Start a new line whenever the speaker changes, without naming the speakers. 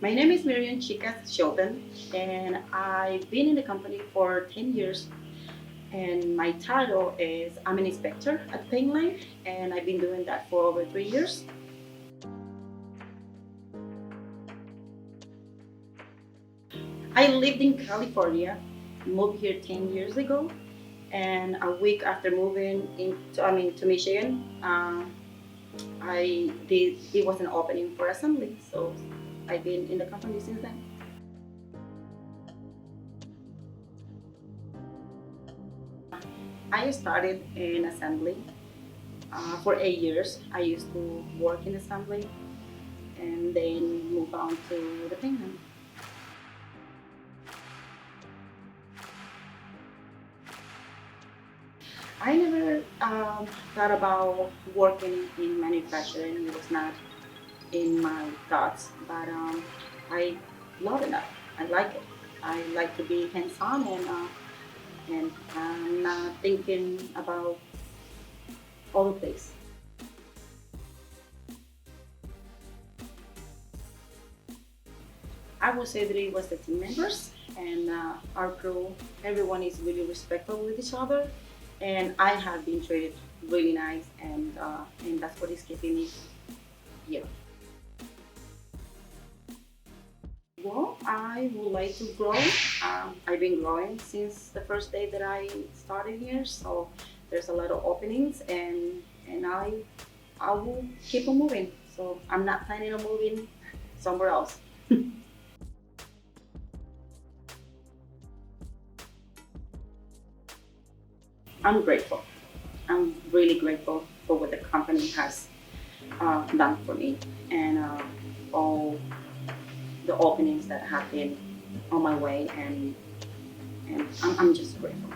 My name is Miriam Chicas Sheldon, and I've been in the company for 10 years. And my title is I'm an inspector at Paintline, and I've been doing that for over 3 years. I lived in California, moved here 10 years ago, and a week after moving to Michigan, it was an opening for assembly, so I've been in the company since then. I started in assembly for 8 years. I used to work in assembly and then move on to the payment. I never thought about working in manufacturing. It was not in my thoughts, but I love it. I like it. I like to be hands-on and I'm not thinking about all the place. I would say that it was the team members and our crew. Everyone is really respectful with each other, and I have been treated really nice, and that's what is keeping me here. Well, I would like to grow. I've been growing since the first day that I started here, so there's a lot of openings, and I will keep on moving. So I'm not planning on moving somewhere else. I'm grateful. I'm really grateful for what the company has done for me and all the openings that have been on my way, and I'm just grateful.